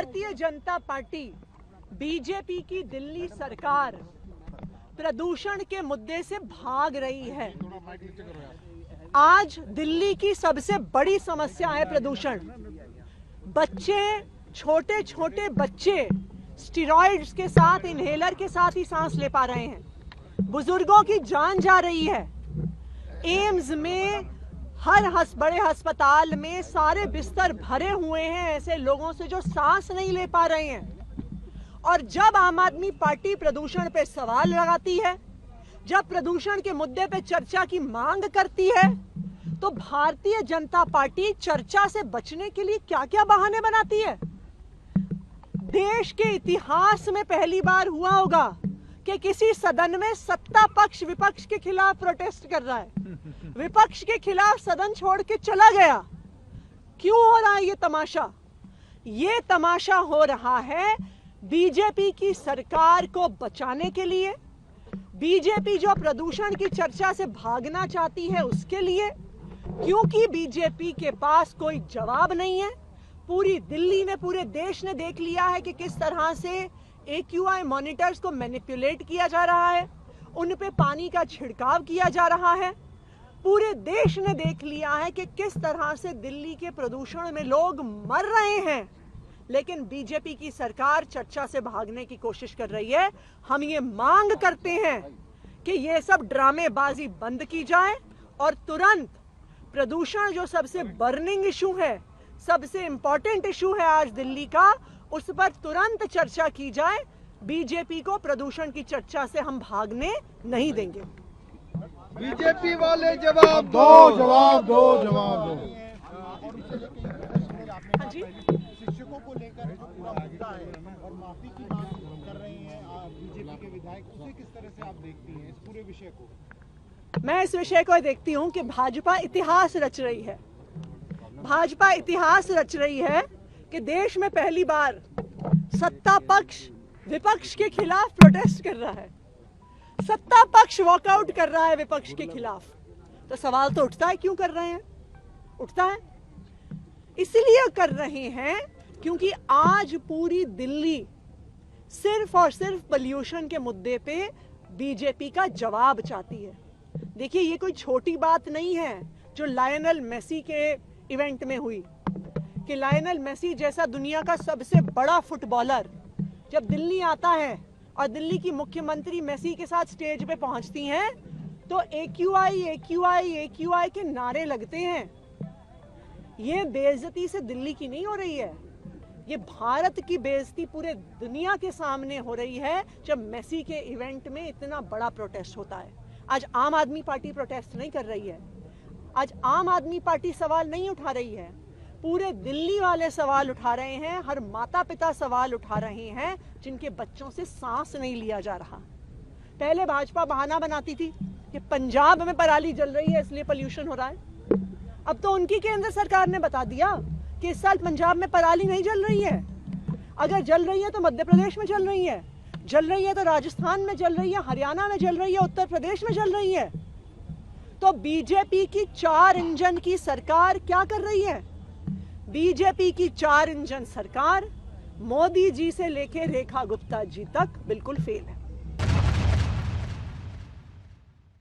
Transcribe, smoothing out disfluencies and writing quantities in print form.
Bharatiya Janata party BJP की दिल्ली सरकार प्रदूषण के मुद्दे से भाग रही है। आज दिल्ली की सबसे बड़ी समस्या है प्रदूषण। बच्चे, छोटे छोटे बच्चे स्टेरॉइड्स के साथ, इनहेलर के साथ ही सांस ले पा रहे हैं। बुजुर्गों की जान जा रही है। एम्स में, हर बड़े अस्पताल में सारे बिस्तर भरे हुए हैं ऐसे लोगों से जो सांस नहीं ले पा रहे हैं। और जब आम आदमी पार्टी प्रदूषण पे सवाल लगाती है, जब प्रदूषण के मुद्दे पे चर्चा की मांग करती है, तो भारतीय जनता पार्टी चर्चा से बचने के लिए क्या क्या बहाने बनाती है। देश के इतिहास में पहली बार हुआ होगा कि किसी सदन में सत्ता पक्ष विपक्ष के खिलाफ प्रोटेस्ट कर रहा है, विपक्ष के खिलाफ सदन छोड़ के चला गया। क्यों हो रहा है ये तमाशा? ये तमाशा हो रहा है बीजेपी की सरकार को बचाने के लिए। बीजेपी जो प्रदूषण की चर्चा से भागना चाहती है उसके लिए, क्योंकि बीजेपी के पास कोई जवाब नहीं है। पूरी दिल्ली ने, पूरे देश ने देख लिया है कि किस तरह से AQI मॉनिटर्स को मैनिपुलेट किया जा रहा है, उन पे पानी का छिड़काव किया जा रहा है। पूरे देश ने देख लिया है कि किस तरह से दिल्ली के प्रदूषण में लोग मर रहे हैं, लेकिन बीजेपी की सरकार चर्चा से भागने की कोशिश कर रही है। हम ये मांग करते हैं कि ये सब ड्रामेबाजी बंद की जाए और तुरंत प्रदूषण जो सबसे बर्निंग इशू है, सबसे इंपॉर्टेंट इशू है आज दिल्ली का, उस पर तुरंत चर्चा की जाए। बीजेपी को प्रदूषण की चर्चा से हम भागने नहीं देंगे। बीजेपी वाले जवाब दो, जवाब दो, जवाब दो। हाँ जी, शिक्षकों को लेकर जो पूरा मुद्दा है और माफी की मांग कर रहे हैं बीजेपी के विधायक, उसे किस तरह से आप देखती हैं इस पूरे विषय को? मैं इस विषय को देखती हूं कि भाजपा इतिहास रच रही है। भाजपा इतिहास रच रही है कि देश में पहली बार सत्ता पक्ष विपक्ष के खिलाफ प्रोटेस्ट कर रहा है, सत्ता पक्ष वॉकआउट कर रहा है विपक्ष के खिलाफ। तो सवाल तो उठता है, क्यों कर रहे हैं? उठता है इसलिए कर रहे हैं क्योंकि आज पूरी दिल्ली सिर्फ और सिर्फ पोल्यूशन के मुद्दे पे बीजेपी का जवाब चाहती है। देखिए, ये कोई छोटी बात नहीं है जो लायनल मेसी के इवेंट में हुई, कि लायनल मेसी जैसा दुनिया का सबसे बड़ा फुटबॉलर जब दिल्ली आता है और दिल्ली की मुख्यमंत्री मेसी के साथ स्टेज पे पहुंचती हैं, तो AQI AQI AQI के नारे लगते हैं। ये बेइज्जती से दिल्ली की नहीं हो रही है, ये भारत की बेइज्जती पूरे दुनिया के सामने हो रही है जब मेसी के इवेंट में इतना बड़ा प्रोटेस्ट होता है। आज आम आदमी पार्टी प्रोटेस्ट नहीं कर रही है, आज आम आदमी पार्टी सवाल नहीं उठा रही है, पूरे दिल्ली वाले सवाल उठा रहे हैं। हर माता पिता सवाल उठा रहे हैं जिनके बच्चों से सांस नहीं लिया जा रहा। पहले भाजपा बहाना बनाती थी कि पंजाब में पराली जल रही है इसलिए पोल्यूशन हो रहा है। अब तो उनकी केंद्र सरकार ने बता दिया कि इस साल पंजाब में पराली नहीं जल रही है। अगर जल रही है तो मध्य प्रदेश में जल रही है, जल रही है तो राजस्थान में जल रही है, हरियाणा में जल रही है, उत्तर प्रदेश में जल रही है। तो बीजेपी की 4 इंजन की सरकार क्या कर रही है? बीजेपी की 4 इंजन सरकार मोदी जी से लेके रेखा गुप्ता जी तक बिल्कुल फेल है।